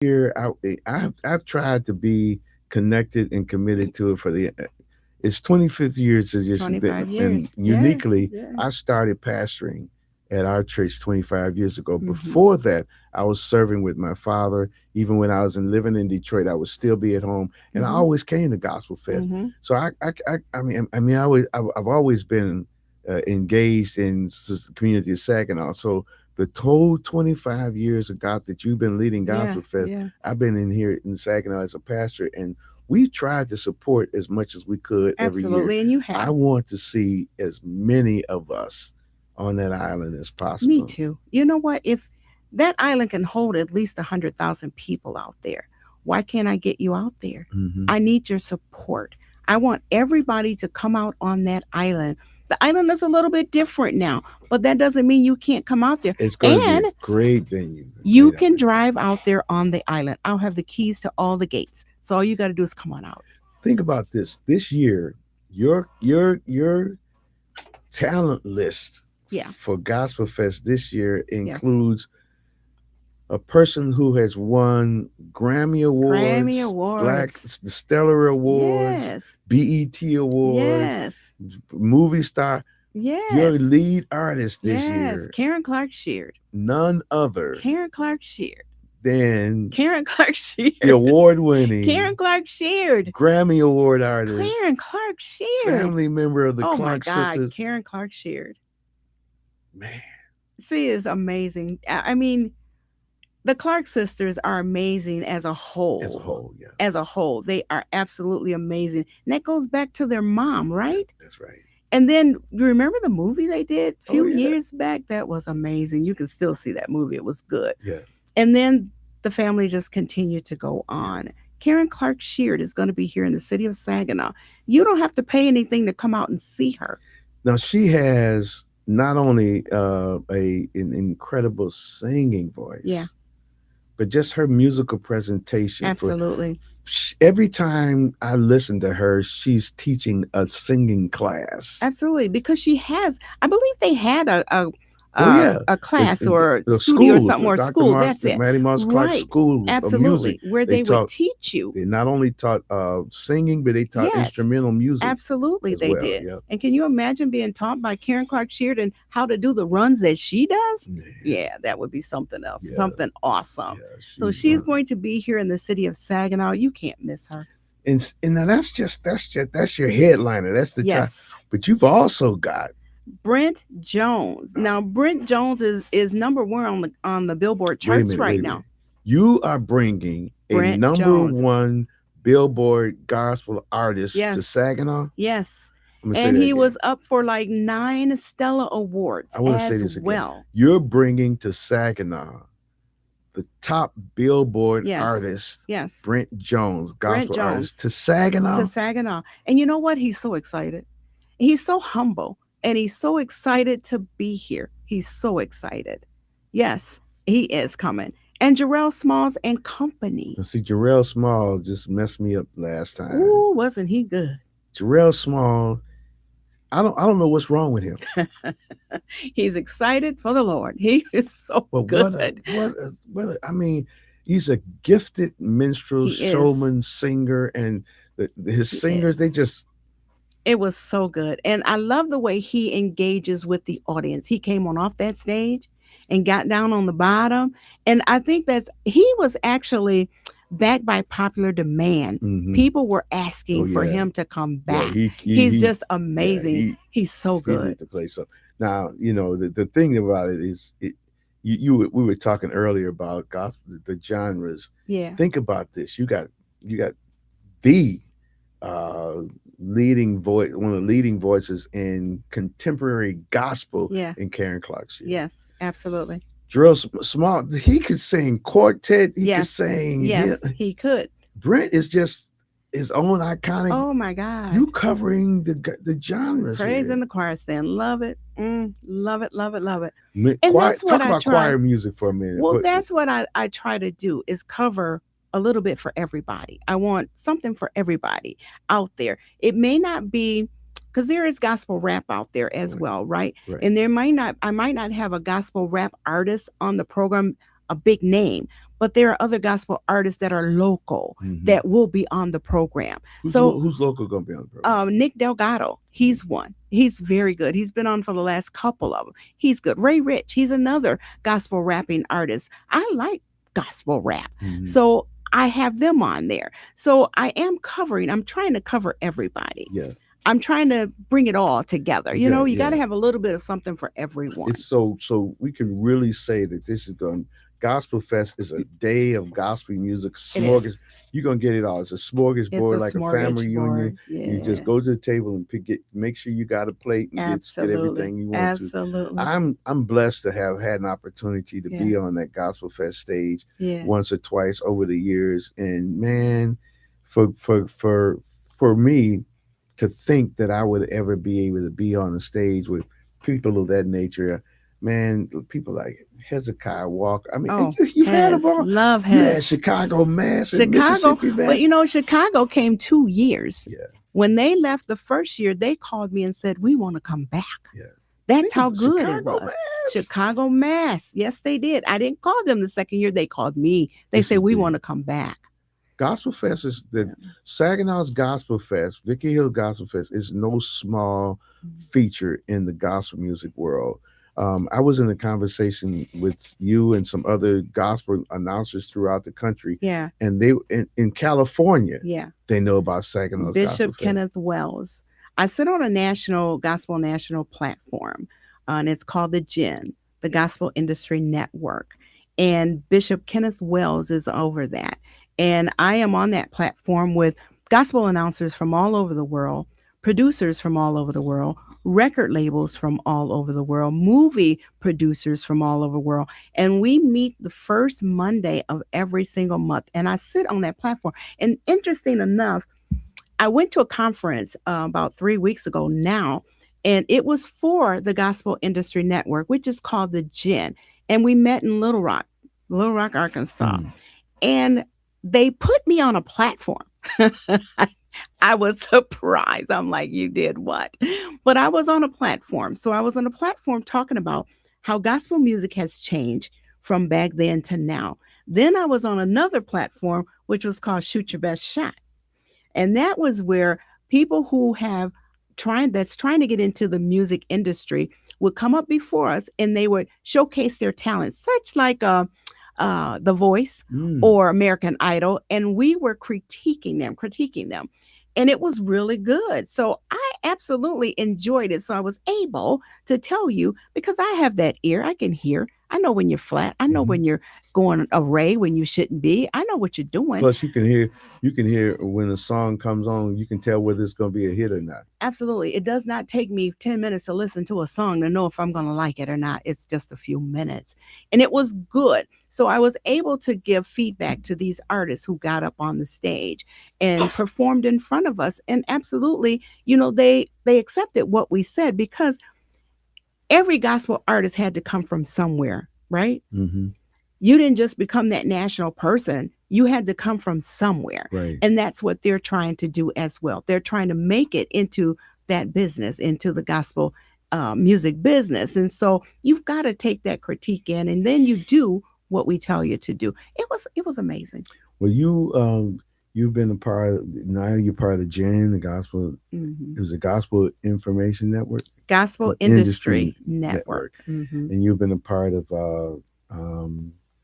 Here, I've tried to be connected and committed to it for the. It's 25th years is just 25 and years. Yeah. uniquely, Yeah. I started pastoring at our church 25 years ago. Hmm. Before that, I was serving with my father. Even when I was living in Detroit, I would still be at home, and I Hmm. always came to Gospel Fest. Hmm. So I mean, I've always been engaged in the community of Saginaw. So the total 25 years of God that you've been leading Yeah. Gospel Fest, Yeah. I've been in here in Saginaw as a pastor, and we tried to support as much as we could every year. Absolutely. And you I have. want to see as many of us on that island as Me possible. too. You know what? If that island can hold at least 100,000 people out there, why can't I get you out there? Hmm. I need your support. I want everybody to come out on that island. The island is a little bit different now, but that doesn't mean you can't come out there. It's going to be a And great venue, a you great can opportunity. drive out there on the island. I'll have the keys to all the gates. So all you got to do is come on out. Think about this. This year, your talent list Yeah. for Gospel Fest this year Yes. includes a person who has won Grammy Grammy Awards, Black Awards. the Stellar Awards, Yes. BET Awards, Yes. movie star. Your Yes. lead artist this Yes. year, Karen Clark Sheard. none other Karen Clark Sheard. than Karen Clark the Sheard. Karen award-winning Clark Sheard. Grammy Award artist, Karen Clark Sheard. family member of the Oh my Clark God. sisters. Karen Clark Sheard. Man, She is amazing. I mean, the Clark sisters are amazing as a as a whole. whole, yeah, As a whole, they are absolutely amazing. And that goes back to their mom, yeah, right? that's right. And then you remember the movie they did a Oh few yeah, years back? That was amazing. You can still see that movie. It was good. yeah, And then the family just continued to go yeah. on. Karen Clark Sheard is going to be here in the city of Saginaw. You don't have to pay anything to come out and see her. Now she has not only an incredible singing Yeah, voice, but just her musical presentation. For absolutely. every time I listen to her, she's teaching a singing class. Absolutely. Because she has, I believe they had Oh yeah, a class or the studio or school, something or Dr. school. Mark, That's it. Maddie Mouse Clark Right. School of Music. Absolutely. Where They they would taught. teach you. They not only taught singing, but they taught Yes. instrumental music Absolutely, as they well. did. Yeah, And can you imagine being taught by Karen Clark Sheard and how to do the runs that she does? yeah, Yeah, that would be something else, yeah, something awesome. yeah. So She's she's one. going to be here in the city of Saginaw. You can't miss her. And now that's your headliner. That's the top. Yes. But you've also got. Brent Jones. Now Brent Jones is number one on the Billboard Wait a charts minute. right Wait a minute. now. You are bringing a Brent number Jones. one Billboard gospel artist to Yes. Saginaw. Yes. I'm gonna say And that he again. was up for like 9 Stella Awards I want to say as this again. well. You're bringing to Saginaw the top Billboard Yes. artist, Yes. Brent Jones, Brent gospel artist, Jones to Saginaw. to Saginaw. And you know what? He's so excited. He's so humble and he's so excited to be here. He's so excited. Yes, he is coming. And Jarrell Smalls and company. And see, Jarrell Small just messed me up last time. Ooh, wasn't he good? Jarrell Small, I don't know what's wrong with him. He's excited for the Lord. He is so But good. I mean, he's a gifted minstrel, He is. showman, singer, and his He singers, is. they just. It was so good. And I love the way he engages with the audience. He came on off that stage and got down on the bottom. And I think he was actually backed by popular demand. Mhm. People were Oh asking for yeah, him to come yeah. back. He He's just yeah, amazing. He's so he good. needs to play so. Now the thing about it is we were talking earlier about gospel, the genres. Yeah. Think about this. You got the uh leading voice, one of the leading voices in contemporary gospel Yeah. in Karen Clark. Yes, absolutely. Drill Small, he could sing quartet. He could Yes. sing. Yes, he could. Brent is just his own iconic. Oh my God. You covering the genres Praise here. in the choir stand. Love it. Love it, love it, love it. And that's what talk I about try. choir music for a minute. Well, that's what I try to do is cover a little bit for everybody. I want something for everybody out there. It may not be because there is gospel rap out there as Right. well, right? Right. And I might not have a gospel rap artist on the program, a big name, but there are other gospel artists that are local Hmm. that will be on the program. Who's So who's local gonna be on the program? Nick Delgado, he's one. He's very good. He's been on for the last couple of them. He's good. Ray Rich, he's another gospel rapping artist. I like gospel rap. Hmm. So I have them on there. So I am covering, I'm trying to cover everybody. Yeah. I'm trying to bring it all together. You Yeah, know, you got yeah. to have a little bit of something for everyone. It's so we can really say that this is going. Gospel Fest is a day of gospel music. It Smorgas, is. you're gonna get it all. It's a It's a smorgasbord, like a family reunion. smorgasbord. You just Yeah. go to the table and make sure you got a plate and get Absolutely. everything you want to. Absolutely. I'm blessed to have had an opportunity to Yeah. be on that Gospel Fest stage Yeah. once or twice over the years, and man, for me to think that I would ever be able to be on a stage with people of that nature, man, people like Hezekiah Walker. I mean, Oh, you've had them Hez. all. Love You had Hez. Chicago Mass and Chicago, Mississippi but Mass. you know, Chicago came 2 years. Yeah, When they left the first year, they called me and said, "We want to come back." yeah. That's Think how of good it Chicago was. Mass. Chicago Mass. Yes, they did. I didn't call them the second year. They called me. They This said, is "We big. want to come back." Gospel Fest is the Saginaw's Gospel Fest, Vicky Hill Gospel Fest is no small feature in the gospel music world. I was in a conversation with you and some other gospel announcers throughout the country, Yeah. and they in California Yeah. they know about Saginaw's Gospel Bishop Fest. Kenneth Wells. I sit on a national platform, and it's called the GIN, the Gospel Industry Network. And Bishop Kenneth Wells is over that. And I am on that platform with gospel announcers from all over the world, producers from all over the world, record labels from all over the world, movie producers from all over the world. And we meet the first Monday of every single month. And I sit on that platform. And interesting enough, I went to a conference about 3 weeks ago now, and it was for the Gospel Industry Network, which is called the GIN. And we met in Little Rock, Arkansas. Mm. And they put me on a platform. I was surprised. I'm like, you did what? But I was on a platform. So I was on a platform talking about how gospel music has changed from back then to now. Then I was on another platform, which was called Shoot Your Best Shot. And that was where people who have trying to get into the music industry would come up before us and they would showcase their talents, such like The Voice Mm. or American Idol, and we were critiquing them. And it was really good. So I absolutely enjoyed it. So I was able to tell you because I have that ear. I can hear. I know when you're flat. I know Mhm. when you're going array when you shouldn't be. I know what you're doing. Plus, you can hear when a song comes on, you can tell whether it's going to be a hit or not. Absolutely. It does not take me 10 minutes to listen to a song to know if I'm going to like it or not. It's just a few minutes. And it was good. So I was able to give feedback to these artists who got up on the stage and performed in front of us. And absolutely, they accepted what we said because every gospel artist had to come from somewhere, right? Mm-hmm. You didn't just become that national person. You had to come from somewhere. Right. And that's what they're trying to do as well. They're trying to make it into that business, into the gospel music business. And so you've got to take that critique in and then you do what we tell you to do. It was amazing. Well, you've been a part of, now you're part of the GIN, the Gospel. Mhm. It was a Gospel Information Network. Gospel Industry Network. Mhm. And you've been a part of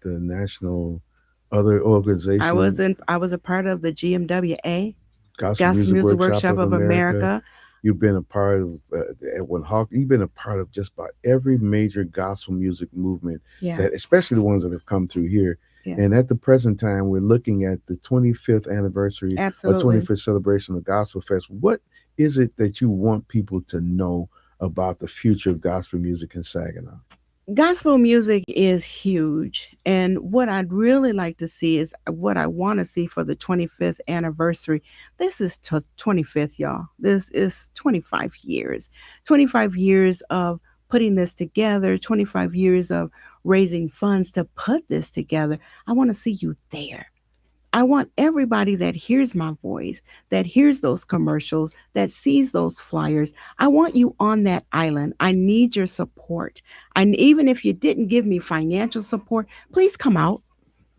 the national other organization. I was a part of the GMWA, Gospel Gospel Music Workshop of America. You've been a part of Edwin Hawk. You've been a part of just about every major gospel music movement Yeah. that, especially the ones that have come through here. Yeah. And at the present time, we're looking at the 25th anniversary Absolutely. or 25th celebration of Gospel Fest. What is it that you want people to know about the future of gospel music in Saginaw? Gospel music is huge. And what I'd really like to see is what I want to see for the 25th anniversary. This is 25th, y'all. This is 25 years. 25 years of putting this together, 25 years of raising funds to put this together. I want to see you there. I want everybody that hears my voice, that hears those commercials, that sees those flyers. I want you on that island. I need your support. And even if you didn't give me financial support, please come out.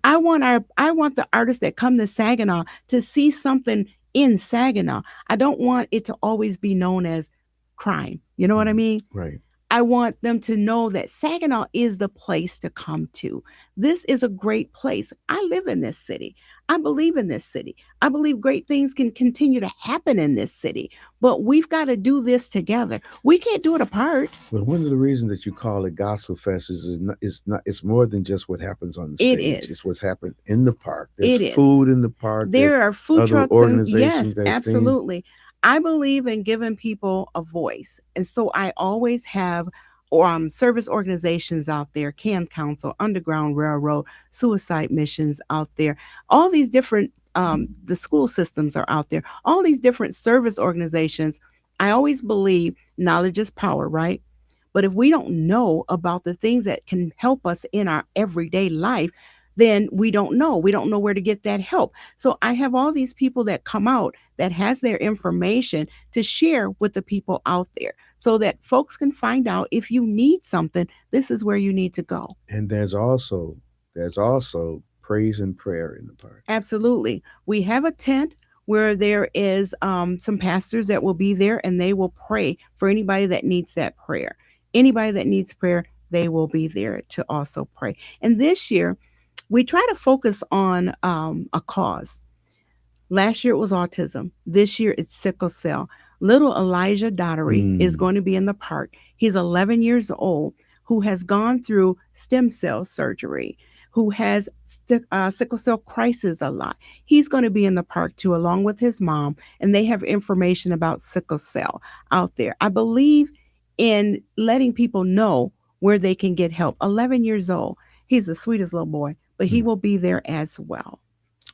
I want the artists that come to Saginaw to see something in Saginaw. I don't want it to always be known as crime. You know what I Mhm. mean? Right. I want them to know that Saginaw is the place to come to. This is a great place. I live in this city. I believe in this city. I believe great things can continue to happen in this city, but we've got to do this together. We can't do it apart. But one of the reasons that you call it Gospel Fest is not it's more than just what happens on the It stage. It's is. what's happened in the park. There's It is. food in the park. There's There are food other trucks and organizations. yes, There's things. absolutely. I believe in giving people a voice. And so I always have service organizations out there, Can Council, Underground Railroad, Suicide Missions out there. All these different the school systems are out there. All these different service organizations. I always believe knowledge is power, right? But if we don't know about the things that can help us in our everyday life, then we don't know. We don't know where to get that help. So I have all these people that come out that has their information to share with the people out there so that folks can find out if you need something, this is where you need to go. And there's also praise and prayer in the park. Absolutely. We have a tent where there is some pastors that will be there and they will pray for anybody that needs that prayer. Anybody that needs prayer, they will be there to also pray. And this year, we try to focus on a cause. Last year it was autism. This year it's sickle cell. Little Elijah Dottery is Mm. going to be in the park. He's 11 years old, who has gone through stem cell surgery, who has sickle cell crisis a lot. He's going to be in the park too, along with his mom, and they have information about sickle cell out there. I believe in letting people know where they can get help. 11 years old. He's the sweetest little boy, but he Mm. will be there as well.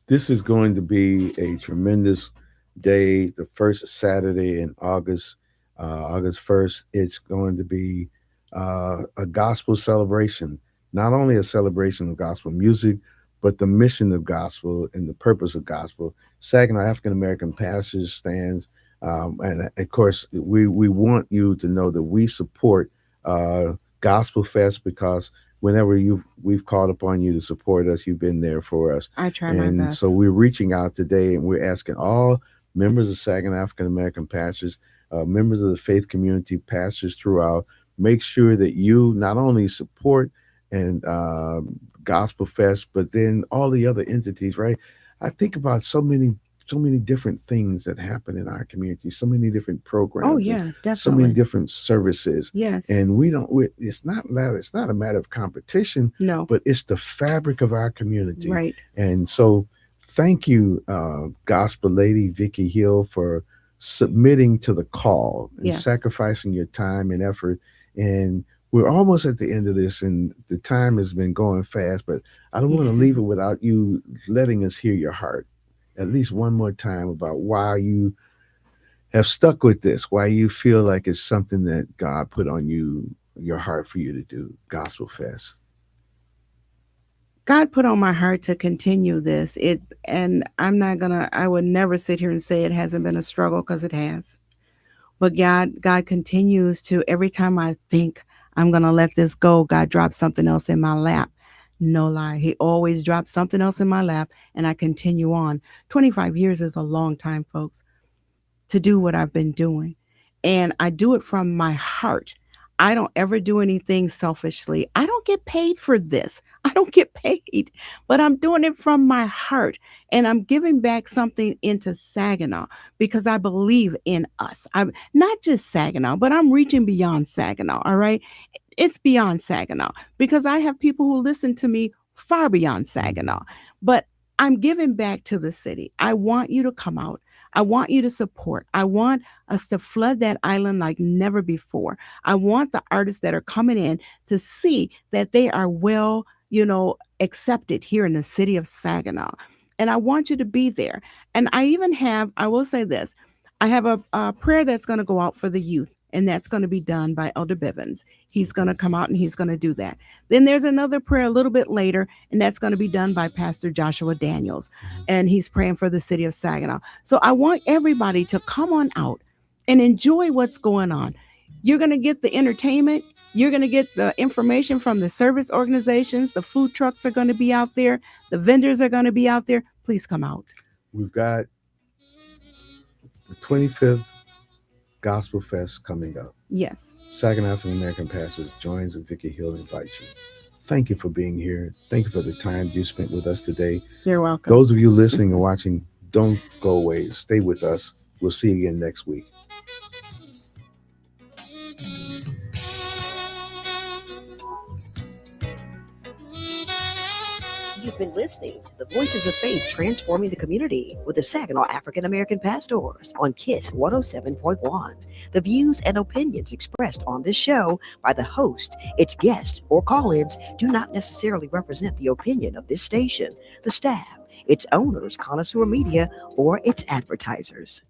This is going to be a tremendous day. The first Saturday in August, August 1st. It's going to be a gospel celebration. Not only a celebration of gospel music, but the mission of gospel and the purpose of gospel. Saginaw African American Pastors stands, and of course, we want you to know that we support Gospel Fest because whenever we've called upon you to support us, you've been there for us. I try my And so best. we're reaching out today and we're asking all members of Saginaw African American pastors, members of the faith community, pastors throughout, make sure that you not only support and Gospel Fest, but then all the other entities, right? I think about so many different things that happen in our community, so many different Oh, programs and yeah, so many definitely. different services. Yes. And it's not a matter of competition, No. but it's the fabric of our community. Right. And so thank you, Gospel Lady Vicky Hill, for submitting to the call and Yes. sacrificing your time and effort. And we're almost at the end of this, and the time has been going fast, but I don't want to Yeah. leave it without you letting us hear your heart at least one more time about why you have stuck with this, why you feel like it's something that God put on your heart for you to do, Gospel Fest. God put on my heart to continue this. And I would never sit here and say it hasn't been a struggle because it has. But God continues to, every time I think I'm going to let this go, God drops something else in my lap. No lie. He always drops something else in my lap and I continue on. 25 years is a long time, folks, to do what I've been doing. And I do it from my heart. I don't ever do anything selfishly. I don't get paid for this. I don't get paid, but I'm doing it from my heart. And I'm giving back something into Saginaw because I believe in us. I'm not just Saginaw, but I'm reaching beyond Saginaw. All right. It's beyond Saginaw because I have people who listen to me far beyond Mhm. Saginaw. But I'm giving back to the city. I want you to come out. I want you to support. I want us to flood that island like never before. I want the artists that are coming in to see that they are well, accepted here in the city of Saginaw. And I want you to be there. And I will say this, I have a prayer that's going to go out for the youth, and that's going to be done by Elder Bivens. He's going to Okay. come out and he's going to do that. Then there's another prayer a little bit later, and that's going to be done by Pastor Joshua Daniels, Mhm. and he's praying for the city of Saginaw. So I want everybody to come on out and enjoy what's going on. You're going to get the entertainment, You're going to get the information from the service organizations. The food trucks are going to be out there. The vendors are going to be out there. Please come out. We've got the 25th Gospel Fest coming up. Yes. Saginaw African American Pastors joins and Vicky Hill invites you. Thank you for being here. Thank you for the time you spent with us today. You're welcome. Those of you listening and watching, don't go away. Stay with us. We'll see you again next week. You've been listening to the Voices of Faith Transforming the Community with the Saginaw African American Pastors on KISS 107.1. The views and opinions expressed on this show by the host, its guests, or call-ins do not necessarily represent the opinion of this station, the staff, its owners, Connoisseur Media, or its advertisers.